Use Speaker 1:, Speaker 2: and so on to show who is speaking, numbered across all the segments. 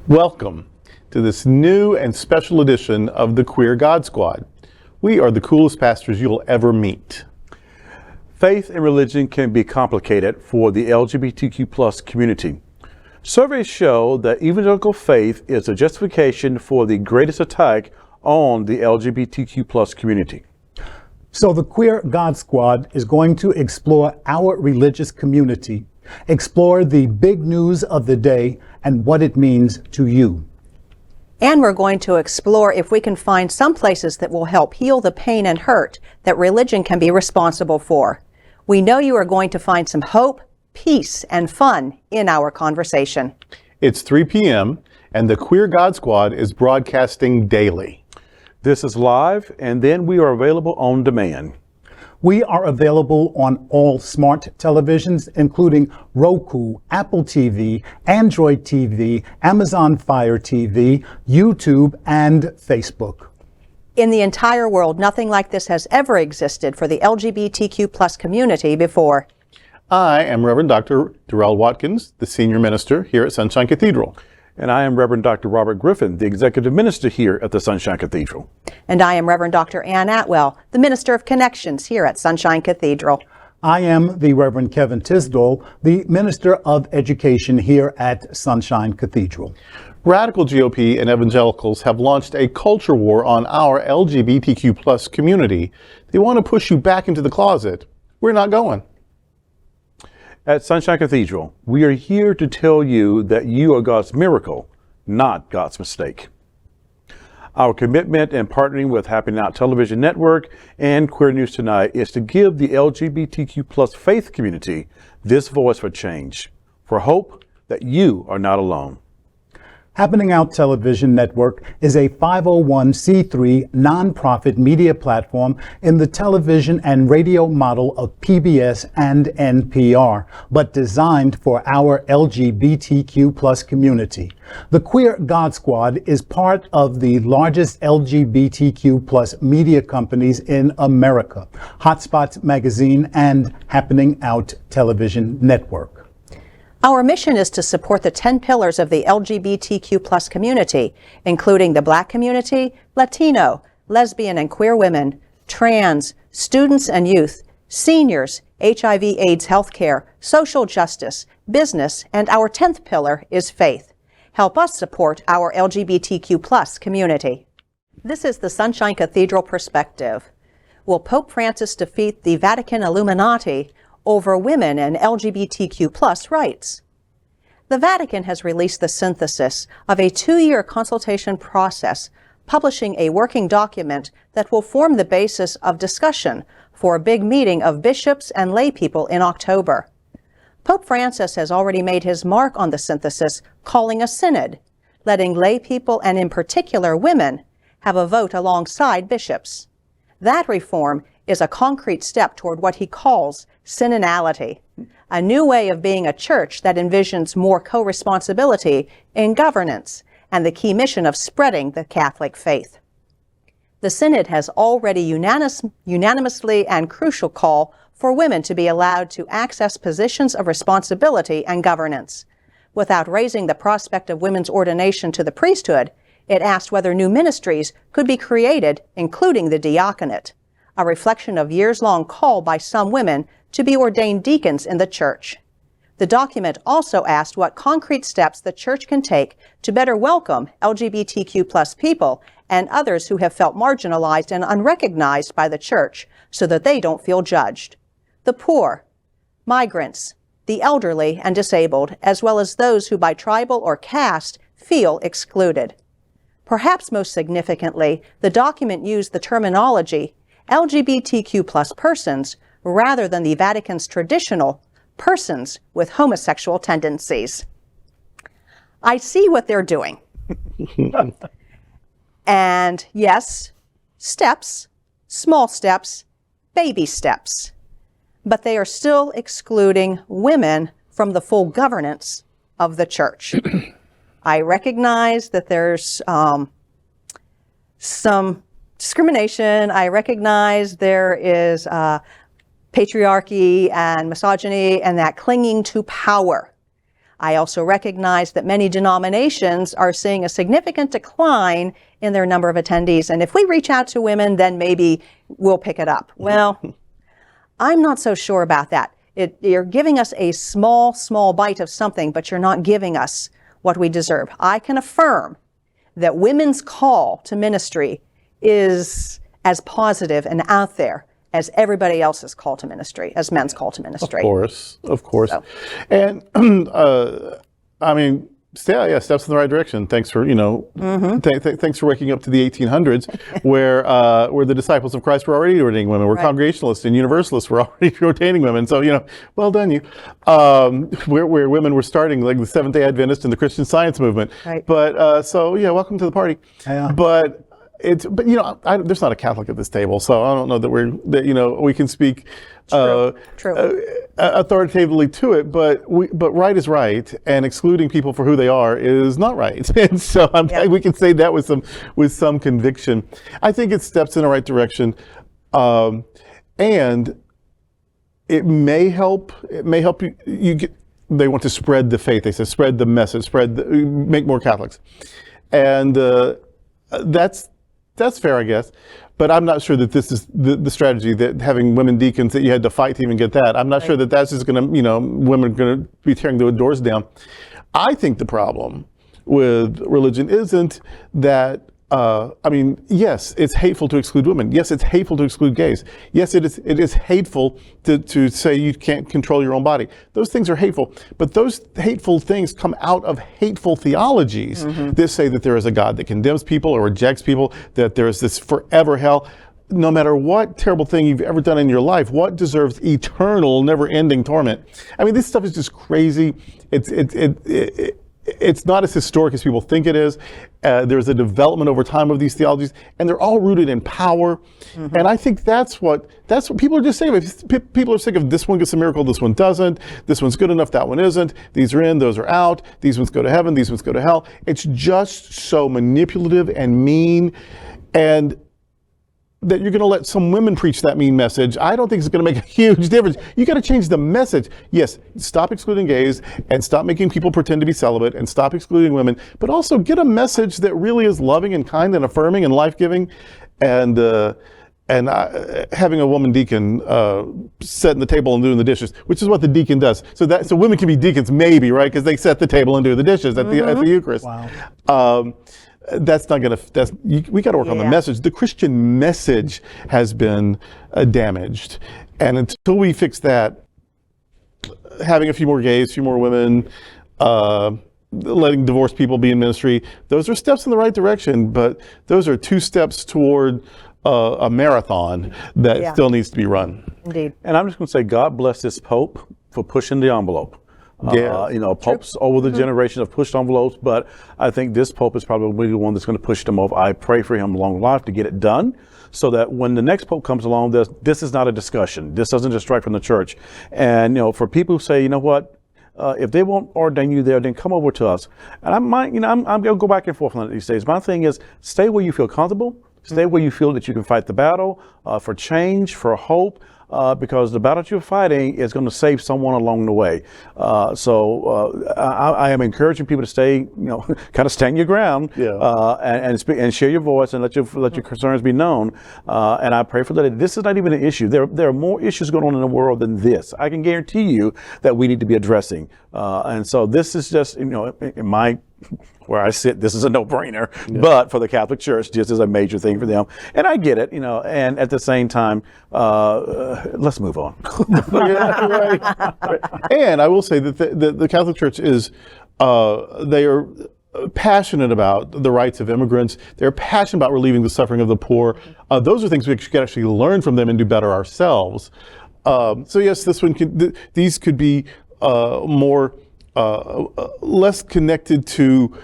Speaker 1: Welcome to this new and special edition of the Queer God Squad. We are the coolest pastors you'll ever meet. Faith and religion can be complicated for the LGBTQ plus community. Surveys show that evangelical faith is a justification for the greatest attack on the LGBTQ plus community.
Speaker 2: So the Queer God Squad is going to explore our religious community, explore the big news of the day and what it means to you.
Speaker 3: And we're going to explore if we can find some places that will help heal the pain and hurt that religion can be responsible for. We know you are going to find some hope, peace, and fun in our conversation.
Speaker 1: It's 3 p.m. and the Queer God Squad is broadcasting daily. This is live, and then we are available on demand.
Speaker 2: We are available on all smart televisions, including Roku, Apple TV, Android TV, Amazon Fire TV, YouTube, and Facebook.
Speaker 3: In the entire world, nothing like this has ever existed for the LGBTQ plus community before.
Speaker 1: I am Reverend Dr. Darrell Watkins, the Senior Minister here at Sunshine Cathedral. And I am Reverend Dr. Robert Griffin, the Executive Minister here at the Sunshine Cathedral.
Speaker 3: And I am Reverend Dr. Ann Atwell, the Minister of Connections here at Sunshine Cathedral.
Speaker 2: I am the Reverend Kevin Tisdall, the Minister of Education here at Sunshine Cathedral.
Speaker 1: Radical GOP and evangelicals have launched a culture war on our LGBTQ plus community. They want to push you back into the closet. We're not going. At Sunshine Cathedral, we are here to tell you that you are God's miracle, not God's mistake. Our commitment in partnering with Happening Out Television Network and Queer News Tonight is to give the LGBTQ plus faith community this voice for change, for hope that you are not alone.
Speaker 2: Happening Out Television Network is a 501c3 nonprofit media platform in the television and radio model of PBS and NPR, but designed for our LGBTQ plus community. The Queer God Squad is part of the largest LGBTQ plus media companies in America, Hotspots Magazine and Happening Out Television Network.
Speaker 3: Our mission is to support the 10 pillars of the LGBTQ plus community, including the Black community, Latino, lesbian and queer women, trans, students and youth, seniors, HIV/AIDS healthcare, social justice, business, and our 10th pillar is faith. Help us support our LGBTQ plus community. This is the Sunshine Cathedral perspective. Will Pope Francis defeat the Vatican Illuminati over women and LGBTQ plus rights? The Vatican has released the synthesis of a 2-year consultation process, publishing a working document that will form the basis of discussion for a big meeting of bishops and lay people in October. Pope Francis has already made his mark on the synthesis, calling a synod, letting lay people and in particular women have a vote alongside bishops. That reform is a concrete step toward what he calls synodality, a new way of being a church that envisions more co-responsibility in governance and the key mission of spreading the Catholic faith. The synod has already unanimously and crucial call for women to be allowed to access positions of responsibility and governance. Without raising the prospect of women's ordination to the priesthood, it asked whether new ministries could be created, including the diaconate, a reflection of years-long call by some women to be ordained deacons in the church. The document also asked what concrete steps the church can take to better welcome LGBTQ plus people and others who have felt marginalized and unrecognized by the church so that they don't feel judged. The poor, migrants, the elderly and disabled, as well as those who by tribal or caste feel excluded. Perhaps most significantly, the document used the terminology LGBTQ plus persons rather than the Vatican's traditional persons with homosexual tendencies. I see what they're doing. And yes, steps, small steps, baby steps, but they are still excluding women from the full governance of the church. I recognize that there's some discrimination. I recognize there is patriarchy and misogyny and that clinging to power. I also recognize that many denominations are seeing a significant decline in their number of attendees. And if we reach out to women, then maybe we'll pick it up. Well, I'm not so sure about that. You're giving us a small bite of something, but you're not giving us what we deserve. I can affirm that women's call to ministry is as positive and out there as everybody else's call to ministry, as men's call to ministry.
Speaker 1: Of course.
Speaker 3: So.
Speaker 1: And I mean, steps in the right direction. Thanks for, thanks for waking up to the 1800s where the disciples of Christ were already ordaining women, where Congregationalists and Universalists were already ordaining women. So, well done you. Where women were starting, like the Seventh-day Adventist and the Christian Science movement.
Speaker 3: Right.
Speaker 1: But, welcome to the party. Yeah. But there's not a Catholic at this table, so I don't know that we can speak authoritatively to it. But right is right, and excluding people for who they are is not right. And so we can say that with some conviction. I think it steps in the right direction, and it may help. It may help you get. They want to spread the faith. They say spread the message, make more Catholics, and that's fair, I guess, but I'm not sure that this is the strategy, that having women deacons, that you had to fight to even get that. I'm not sure that that's just going to, women are going to be tearing the doors down. I think the problem with religion isn't that, yes, it's hateful to exclude women. Yes, it's hateful to exclude gays. Yes, it is hateful to say you can't control your own body. Those things are hateful, but those hateful things come out of hateful theologies that say that there is a God that condemns people or rejects people, that there is this forever hell. No matter what terrible thing you've ever done in your life, what deserves eternal, never-ending torment? I mean, this stuff is just crazy. It's not as historic as people think it is. There's a development over time of these theologies, and they're all rooted in power. And I think that's what people are just sick of. People are sick of this one gets a miracle, this one doesn't. This one's good enough, that one isn't. These are in, those are out. These ones go to heaven, these ones go to hell. It's just so manipulative and mean, and that you're going to let some women preach that mean message, I don't think it's going to make a huge difference. You got to change the message. Yes, stop excluding gays and stop making people pretend to be celibate and stop excluding women, but also get a message that really is loving and kind and affirming and life-giving. And having a woman deacon setting the table and doing the dishes, which is what the deacon does. So women can be deacons, maybe, right? Because they set the table and do the dishes at the Eucharist.
Speaker 2: Wow.
Speaker 1: That's not going to, we got to work on the message. The Christian message has been damaged. And until we fix that, having a few more gays, a few more women, letting divorced people be in ministry, those are steps in the right direction, but those are 2 steps toward a marathon that still needs to be run.
Speaker 3: Indeed.
Speaker 4: And I'm just going to say, God bless this Pope for pushing the envelope. Popes over the generation have pushed envelopes, but I think this Pope is probably the one that's going to push them over. I pray for him long life to get it done, so that when the next Pope comes along, this is not a discussion. This doesn't distract from the church. And for people who say, if they won't ordain you there, then come over to us. And I'm going to go back and forth on it these days. My thing is, stay where you feel comfortable. Stay where you feel that you can fight the battle for change, for hope. Because the battle you're fighting is going to save someone along the way. I am encouraging people to stay, kind of stand your ground, and share your voice and let your concerns be known. And I pray for that. This is not even an issue. There are more issues going on in the world than this. I can guarantee you that we need to be addressing. And so this is just, where I sit, this is a no-brainer, but for the Catholic Church, this is a major thing for them. And I get it, and at the same time, let's move on.
Speaker 1: Right. And I will say that the Catholic Church is, they are passionate about the rights of immigrants. They're passionate about relieving the suffering of the poor. Those are things we could actually learn from them and do better ourselves. So yes, these could be more, less connected to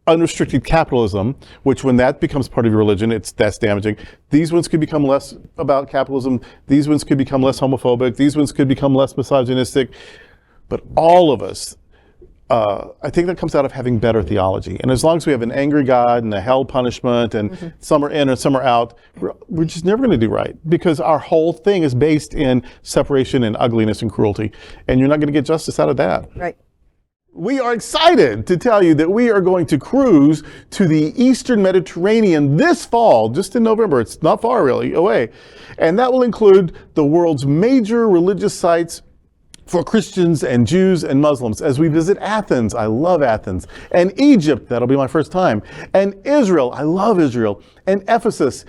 Speaker 1: unrestricted capitalism, which when that becomes part of your religion, that's damaging. These ones could become less about capitalism. These ones could become less homophobic. These ones could become less misogynistic. But all of us, I think that comes out of having better theology. And as long as we have an angry God and a hell punishment and some are in and some are out, we're just never going to do right, because our whole thing is based in separation and ugliness and cruelty. And you're not going to get justice out of that.
Speaker 3: Right.
Speaker 1: We are excited to tell you that we are going to cruise to the Eastern Mediterranean this fall, just in November. It's not far really away. And that will include the world's major religious sites for Christians and Jews and Muslims as we visit Athens. I love Athens. And Egypt, that'll be my first time. And Israel, I love Israel. And Ephesus.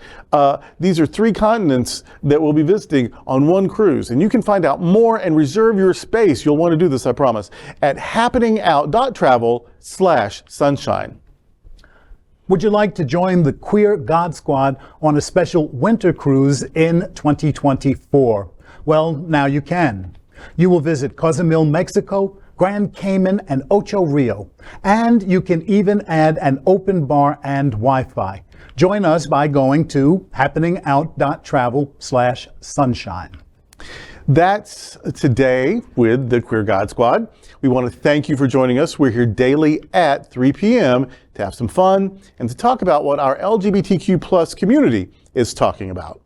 Speaker 1: These are 3 continents that we'll be visiting on one cruise. And you can find out more and reserve your space. You'll want to do this, I promise, at happeningout.travel/sunshine.
Speaker 2: Would you like to join the Queer God Squad on a special winter cruise in 2024? Well, now you can. You will visit Cozumel, Mexico, Grand Cayman, and Ocho Rio. And you can even add an open bar and Wi-Fi. Join us by going to happeningout.travel/sunshine.
Speaker 1: That's today with the Queer God Squad. We want to thank you for joining us. We're here daily at 3 p.m. to have some fun and to talk about what our LGBTQ plus community is talking about.